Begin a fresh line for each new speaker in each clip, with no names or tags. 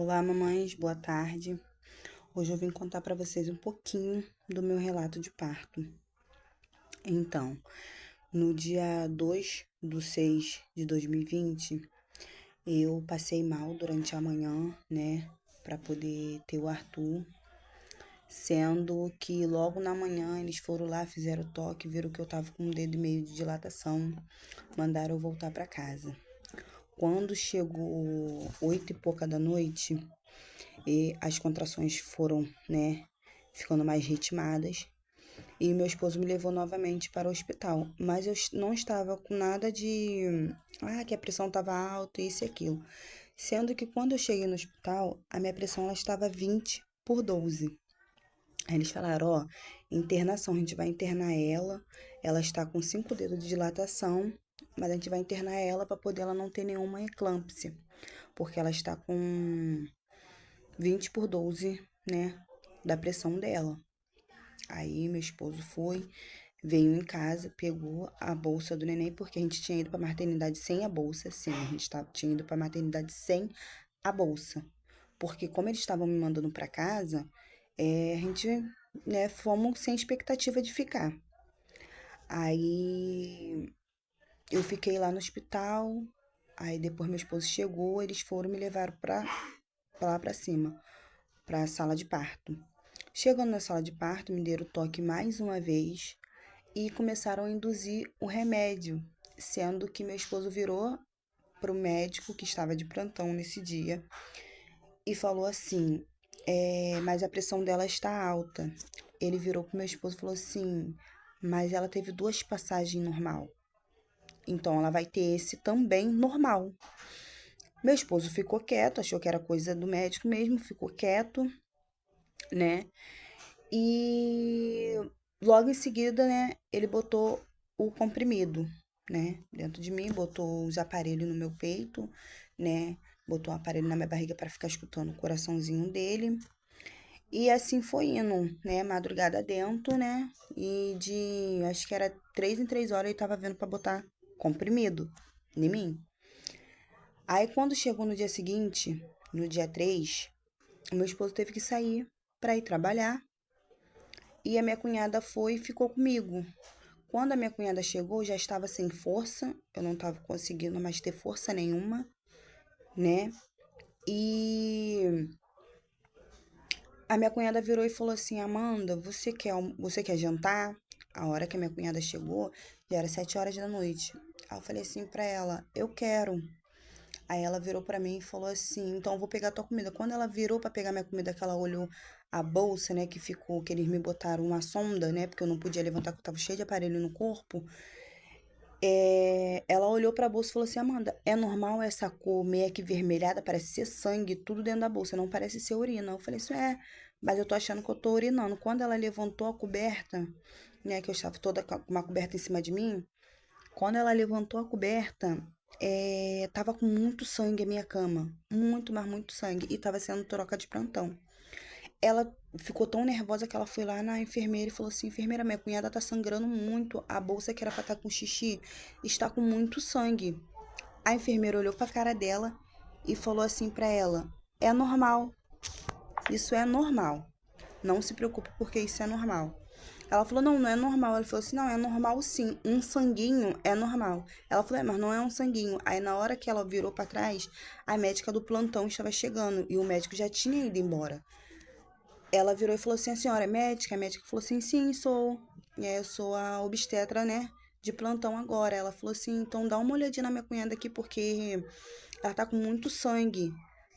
Olá, mamães, boa tarde. Hoje eu vim contar para vocês um pouquinho do meu relato de parto. Então, no dia 2/6 de 2020, eu passei mal durante a manhã, né, para poder ter o Arthur, sendo que logo na manhã eles foram lá, fizeram o toque, viram que eu tava com um dedo e meio de dilatação, mandaram eu voltar para casa. Quando chegou 8 e pouca da noite, e as contrações foram, né, ficando mais ritmadas. E meu esposo me levou novamente para o hospital. Mas eu não estava com nada de, que a pressão estava alta, isso e aquilo. Sendo que quando eu cheguei no hospital, a minha pressão ela estava 20/12. Aí eles falaram, internação, a gente vai internar ela. Ela está com 5 dedos de dilatação, mas a gente vai internar ela para poder ela não ter nenhuma eclâmpsia. Porque ela está com 20/12, né, da pressão dela. Aí meu esposo veio em casa, pegou a bolsa do neném, porque a gente tinha ido pra maternidade sem a bolsa, sim, a gente tinha ido pra maternidade sem a bolsa. Porque como eles estavam me mandando pra casa, a gente, né, fomos sem expectativa de ficar. Aí eu fiquei lá no hospital, aí depois meu esposo chegou, eles foram me levar pra lá pra cima, pra sala de parto. Chegando na sala de parto, me deram o toque mais uma vez e começaram a induzir o remédio, sendo que meu esposo virou para o médico que estava de plantão nesse dia e falou assim: mas a pressão dela está alta. Ele virou para meu esposo e falou assim: mas ela teve 2 passagens normal, então ela vai ter esse também normal. Meu esposo ficou quieto, achou que era coisa do médico mesmo, ficou quieto, né? E logo em seguida, né, ele botou o comprimido, né, dentro de mim, botou os aparelhos no meu peito, né, botou o aparelho na minha barriga para ficar escutando o coraçãozinho dele. E assim foi indo, né, madrugada dentro, né, e acho que era 3 em 3 horas ele tava vendo para botar comprimido em mim. Aí quando chegou no dia seguinte, no dia 3, o meu esposo teve que sair para ir trabalhar. E a minha cunhada foi e ficou comigo. Quando a minha cunhada chegou, já estava sem força, eu não estava conseguindo mais ter força nenhuma, né? E a minha cunhada virou e falou assim: Amanda, você quer jantar? A hora que a minha cunhada chegou, já era 7 horas da noite. Aí eu falei assim pra ela: eu quero. Aí ela virou pra mim e falou assim: então eu vou pegar tua comida. Quando ela virou pra pegar minha comida, que ela olhou a bolsa, né, que eles me botaram uma sonda, né, porque eu não podia levantar, porque eu tava cheia de aparelho no corpo. Ela olhou pra bolsa e falou assim: Amanda, é normal essa cor meio que vermelhada, parece ser sangue, tudo dentro da bolsa, não parece ser urina. Eu falei assim: mas eu tô achando que eu tô urinando. Quando ela levantou a coberta, né, que eu estava toda com uma coberta em cima de mim, quando ela levantou a coberta, tava com muito sangue a minha cama. Muito, mas muito sangue. E tava sendo troca de plantão. Ela ficou tão nervosa que ela foi lá na enfermeira e falou assim: enfermeira, minha cunhada tá sangrando muito. A bolsa que era pra estar com xixi está com muito sangue. A enfermeira olhou pra cara dela e falou assim pra ela: é normal. Isso é normal. Não se preocupe porque isso é normal. Ela falou, não, não é normal. Ela falou assim, não, é normal sim. Um sanguinho é normal. Ela falou, mas não é um sanguinho. Aí na hora que ela virou pra trás, a médica do plantão estava chegando e o médico já tinha ido embora. Ela virou e falou assim, a senhora é médica? A médica falou assim, sim, sou. Eu sou a obstetra, né, de plantão agora. Ela falou assim, então dá uma olhadinha na minha cunhada aqui porque ela tá com muito sangue.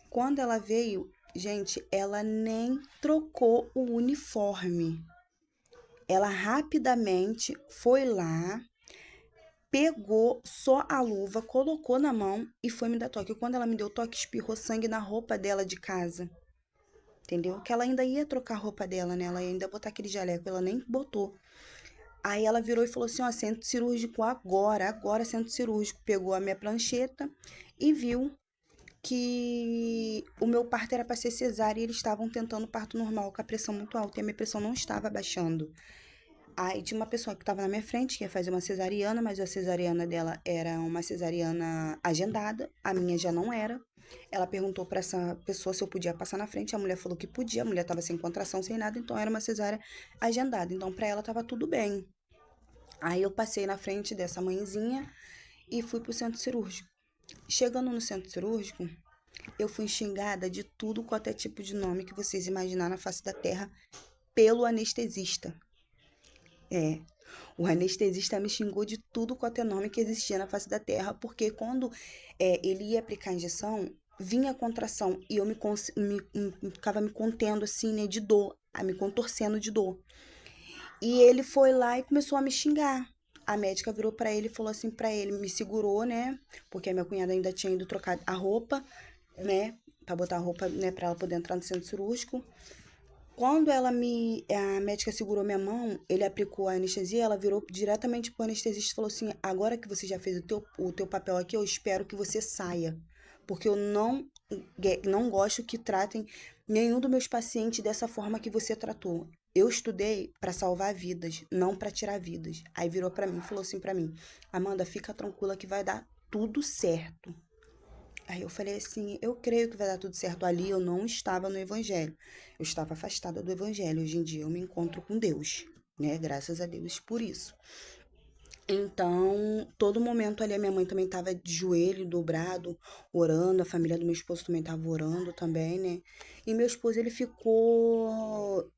Quando ela veio, gente, ela nem trocou o uniforme. Ela rapidamente foi lá, pegou só a luva, colocou na mão e foi me dar toque. Quando ela me deu toque, espirrou sangue na roupa dela de casa. Entendeu? Que ela ainda ia trocar a roupa dela, né? Ela ia ainda botar aquele jaleco, ela nem botou. Aí ela virou e falou assim, centro cirúrgico agora centro cirúrgico. Pegou a minha prancheta e viu que o meu parto era para ser cesárea e eles estavam tentando parto normal com a pressão muito alta e a minha pressão não estava baixando. Aí tinha uma pessoa que estava na minha frente, que ia fazer uma cesariana, mas a cesariana dela era uma cesariana agendada, a minha já não era. Ela perguntou para essa pessoa se eu podia passar na frente, a mulher falou que podia, a mulher estava sem contração, sem nada, então era uma cesárea agendada. Então para ela estava tudo bem. Aí eu passei na frente dessa mãezinha e fui pro centro cirúrgico. Chegando no centro cirúrgico, eu fui xingada de tudo quanto é tipo de nome que vocês imaginar na face da terra pelo anestesista. É, o anestesista me xingou de tudo quanto é nome que existia na face da terra, porque quando ele ia aplicar a injeção, vinha a contração e eu ficava me contendo assim, né, de dor, me contorcendo de dor. E ele foi lá e começou a me xingar. A médica virou pra ele e falou assim pra ele, me segurou, né? Porque a minha cunhada ainda tinha ido trocar a roupa, né? Pra botar a roupa, né, pra ela poder entrar no centro cirúrgico. Quando a médica segurou minha mão, ele aplicou a anestesia, ela virou diretamente pro anestesista e falou assim: agora que você já fez o teu papel aqui, eu espero que você saia. Porque eu não gosto que tratem nenhum dos meus pacientes dessa forma que você tratou. Eu estudei para salvar vidas, não para tirar vidas. Aí virou para mim e falou assim para mim: Amanda, fica tranquila que vai dar tudo certo. Aí eu falei assim, eu creio que vai dar tudo certo. Ali eu não estava no evangelho. Eu estava afastada do evangelho. Hoje em dia eu me encontro com Deus, né? Graças a Deus por isso. Então, todo momento ali a minha mãe também estava de joelho dobrado, orando, a família do meu esposo também estava orando também, né? E meu esposo ele ficou,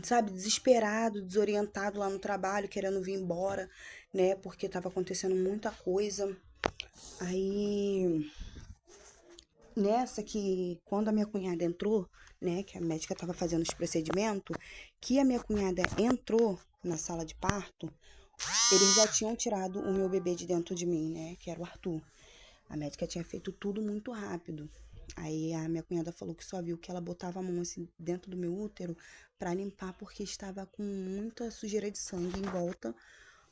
sabe, desesperado, desorientado lá no trabalho, querendo vir embora, né? Porque estava acontecendo muita coisa. Aí nessa que, quando a minha cunhada entrou, né, que a médica estava fazendo os procedimentos, que a minha cunhada entrou na sala de parto, eles já tinham tirado o meu bebê de dentro de mim, né, que era o Arthur. A médica tinha feito tudo muito rápido. Aí a minha cunhada falou que só viu que ela botava a mão assim dentro do meu útero para limpar porque estava com muita sujeira de sangue em volta,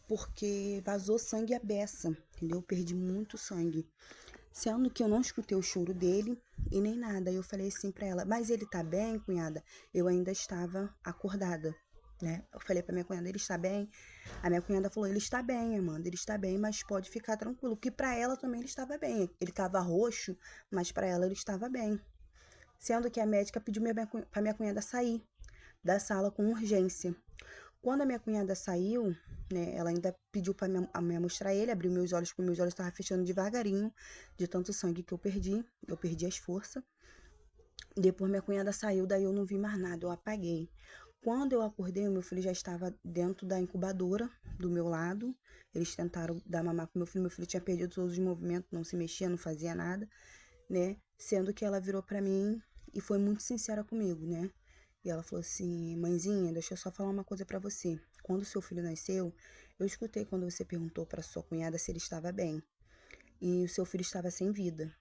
porque vazou sangue à beça, entendeu? Eu perdi muito sangue. Sendo que eu não escutei o choro dele e nem nada. Aí eu falei assim pra ela, mas ele tá bem, cunhada? Eu ainda estava acordada, né? Eu falei pra minha cunhada, ele está bem? A minha cunhada falou, ele está bem, Amanda, ele está bem, mas pode ficar tranquilo. Que pra ela também ele estava bem. Ele tava roxo, mas pra ela ele estava bem. Sendo que a médica pediu pra minha cunhada sair da sala com urgência. Quando a minha cunhada saiu, né, ela ainda pediu para me mostrar ele, abriu meus olhos, porque meus olhos estavam fechando devagarinho, de tanto sangue que eu perdi as forças. Depois minha cunhada saiu, daí eu não vi mais nada, eu apaguei. Quando eu acordei, o meu filho já estava dentro da incubadora, do meu lado. Eles tentaram dar mamar pro meu filho tinha perdido todos os movimentos, não se mexia, não fazia nada, né? Sendo que ela virou para mim e foi muito sincera comigo, né? E ela falou assim: mãezinha, deixa eu só falar uma coisa pra você. Quando seu filho nasceu, eu escutei quando você perguntou pra sua cunhada se ele estava bem. E o seu filho estava sem vida.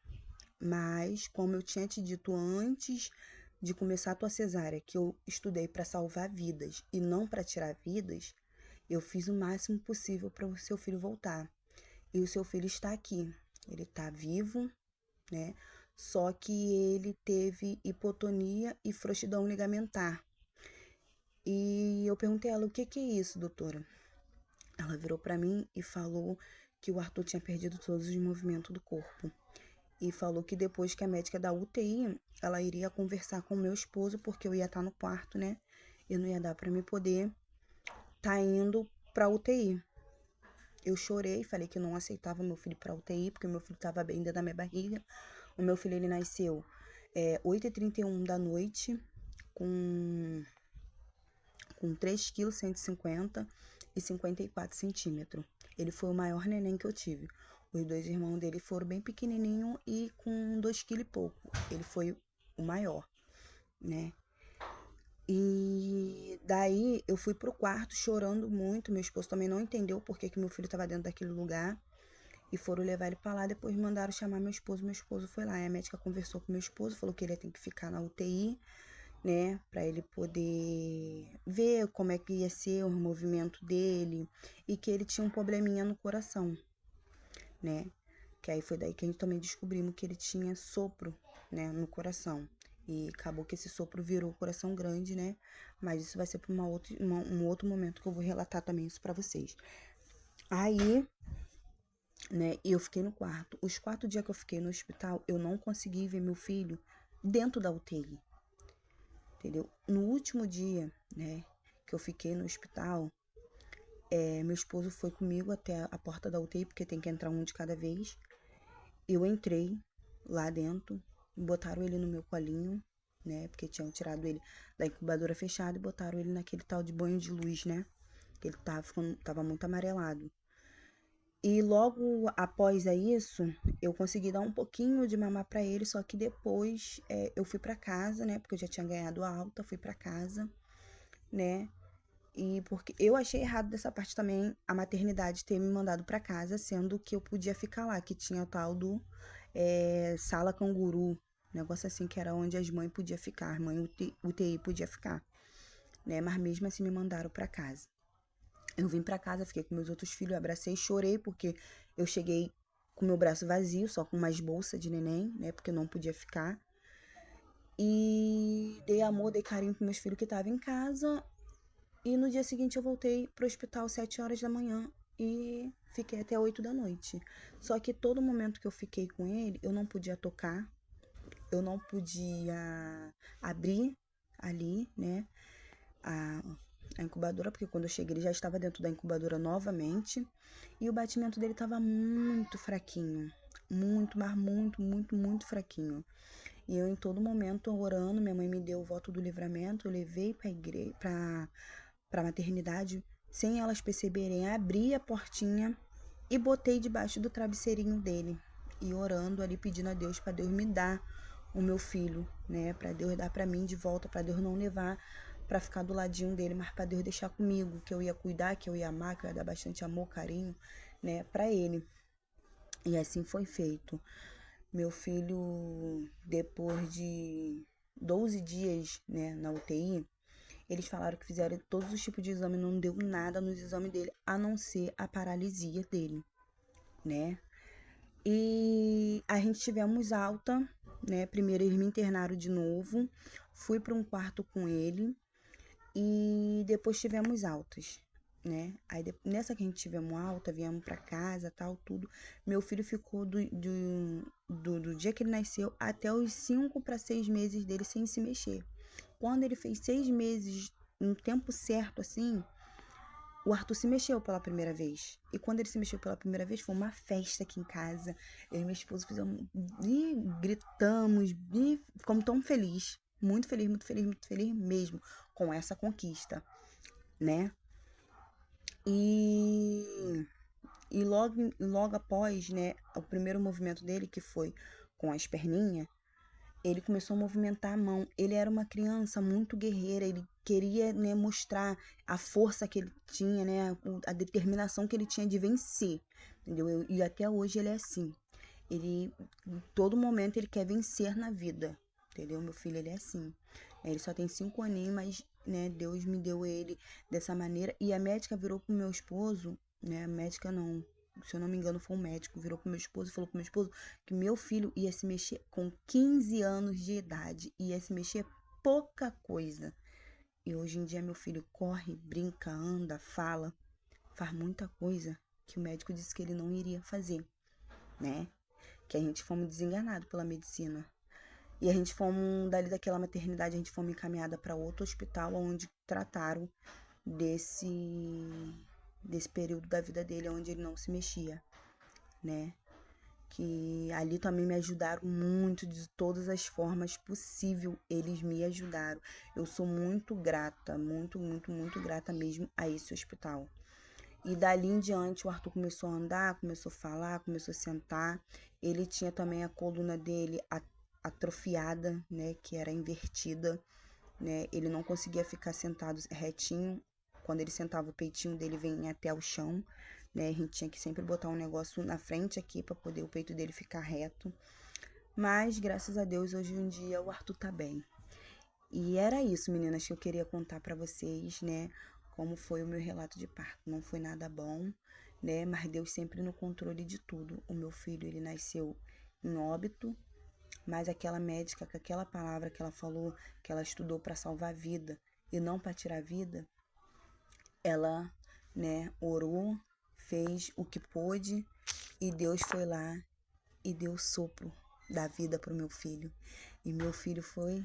Mas, como eu tinha te dito antes de começar a tua cesárea, que eu estudei para salvar vidas e não para tirar vidas, eu fiz o máximo possível para o seu filho voltar. E o seu filho está aqui. Ele está vivo, né? Só que ele teve hipotonia e frouxidão ligamentar. E eu perguntei a ela, o que é isso, doutora? Ela virou para mim e falou que o Arthur tinha perdido todos os movimentos do corpo. E falou que depois que a médica da UTI, ela iria conversar com o meu esposo, porque eu ia estar no quarto, né? Eu não ia dar para me poder indo pra UTI. Eu chorei, falei que não aceitava meu filho pra UTI, porque meu filho estava bem dentro da minha barriga. O meu filho, ele nasceu 8h31 da noite, com 3 kg 150 e 54 centímetros. Ele foi o maior neném que eu tive. Os dois irmãos dele foram bem pequenininho e com 2 kg e pouco. Ele foi o maior, né? E daí eu fui pro quarto chorando muito. Meu esposo também não entendeu por que meu filho estava dentro daquele lugar. E foram levar ele pra lá, depois mandaram chamar meu esposo. Meu esposo foi lá. E a médica conversou com meu esposo, falou que ele ia ter que ficar na UTI, né, para ele poder ver como é que ia ser o movimento dele e que ele tinha um probleminha no coração, né? Que aí foi daí que a gente também descobrimos que ele tinha sopro, né, no coração. E acabou que esse sopro virou coração grande, né? Mas isso vai ser para um outro momento que eu vou relatar também isso para vocês. Aí, né, eu fiquei no quarto. Os 4 dias que eu fiquei no hospital, eu não consegui ver meu filho dentro da UTI, entendeu? No último dia, né, que eu fiquei no hospital, meu esposo foi comigo até a porta da UTI, porque tem que entrar um de cada vez. Eu entrei lá dentro, botaram ele no meu colinho, né, porque tinham tirado ele da incubadora fechada e botaram ele naquele tal de banho de luz, né, que ele tava muito amarelado. E logo após isso, eu consegui dar um pouquinho de mamar pra ele, só que depois eu fui pra casa, né? Porque eu já tinha ganhado alta, fui pra casa, né? E porque eu achei errado dessa parte também a maternidade ter me mandado pra casa, sendo que eu podia ficar lá, que tinha o tal do sala canguru, negócio assim, que era onde as mães podiam ficar, mãe UTI podia ficar, né? Mas mesmo assim me mandaram pra casa. Eu vim pra casa, fiquei com meus outros filhos, abracei, chorei, porque eu cheguei com meu braço vazio, só com mais bolsa de neném, né? Porque eu não podia ficar. E dei amor, dei carinho pros meus filhos que estavam em casa. E no dia seguinte eu voltei pro hospital às 7 horas da manhã e fiquei até 8 da noite. Só que todo momento que eu fiquei com ele, eu não podia tocar, eu não podia abrir ali, né? A, a incubadora, porque quando eu cheguei ele já estava dentro da incubadora novamente e o batimento dele estava muito fraquinho, muito, mas muito, muito, muito fraquinho. E eu em todo momento orando, minha mãe me deu o voto do livramento, eu levei para igreja, para maternidade, sem elas perceberem, abri a portinha e botei debaixo do travesseirinho dele e orando ali pedindo a Deus para Deus me dar o meu filho, né, para Deus dar para mim de volta, para Deus não levar para ficar do ladinho dele, mas para Deus deixar comigo, que eu ia cuidar, que eu ia amar, que eu ia dar bastante amor, carinho, né, para ele. E assim foi feito. Meu filho, depois de 12 dias, né, na UTI, eles falaram que fizeram todos os tipos de exame, não deu nada nos exames dele, a não ser a paralisia dele, né? E a gente tivemos alta, né? Primeiro eles me internaram de novo, fui para um quarto com ele e depois tivemos altas, né? Aí nessa que a gente tivemos alta, viemos para casa, tal, tudo. Meu filho ficou do dia que ele nasceu até os 5 para 6 meses dele sem se mexer. Quando ele fez 6 meses, no tempo certo, assim, o Arthur se mexeu pela primeira vez. E quando ele se mexeu pela primeira vez, foi uma festa aqui em casa. Eu e meu esposo fizemos. E gritamos. E ficamos tão felizes. Muito feliz, muito feliz, muito feliz mesmo com essa conquista, né? E, e logo após, né, o primeiro movimento dele, que foi com as perninhas, ele começou a movimentar a mão. Ele era uma criança muito guerreira, ele queria, né, mostrar a força que ele tinha, né, a determinação que ele tinha de vencer, entendeu? E até hoje ele é assim. Ele, em todo momento, ele quer vencer na vida, entendeu? Meu filho, ele é assim. Ele só tem 5 aninhos, mas, né, Deus me deu ele dessa maneira. E a médica virou pro meu esposo, né, a médica não, se eu não me engano, foi um médico, virou pro meu esposo e falou pro meu esposo que meu filho ia se mexer com 15 anos de idade, ia se mexer pouca coisa. E hoje em dia meu filho corre, brinca, anda, fala, faz muita coisa que o médico disse que ele não iria fazer, né? Que a gente fomos desenganados pela medicina. E a gente fomos, dali daquela maternidade, a gente fomos encaminhada para outro hospital onde trataram desse, desse período da vida dele onde ele não se mexia, né? Que ali também me ajudaram muito, de todas as formas possível, eles me ajudaram. Eu sou muito grata, muito, muito, muito grata mesmo a esse hospital. E dali em diante o Arthur começou a andar, começou a falar, começou a sentar. Ele tinha também a coluna dele atrofiada, né, que era invertida, né? Ele não conseguia ficar sentado retinho. Quando ele sentava, o peitinho dele vinha até o chão, né? A gente tinha que sempre botar um negócio na frente aqui para poder o peito dele ficar reto. Mas graças a Deus hoje em dia o Arthur tá bem. E era isso, meninas, que eu queria contar para vocês, né? Como foi o meu relato de parto. Não foi nada bom, né? Mas Deus sempre no controle de tudo. O meu filho, ele nasceu em óbito, Mas aquela médica, com aquela palavra que ela falou, que ela estudou para salvar a vida e não para tirar a vida, ela, né, orou, fez o que pôde e Deus foi lá e deu o sopro da vida pro meu filho. E meu filho foi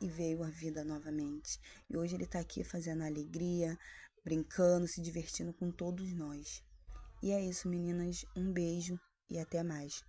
e veio à vida novamente. E hoje ele tá aqui fazendo alegria, brincando, se divertindo com todos nós. E é isso, meninas. Um beijo e até mais.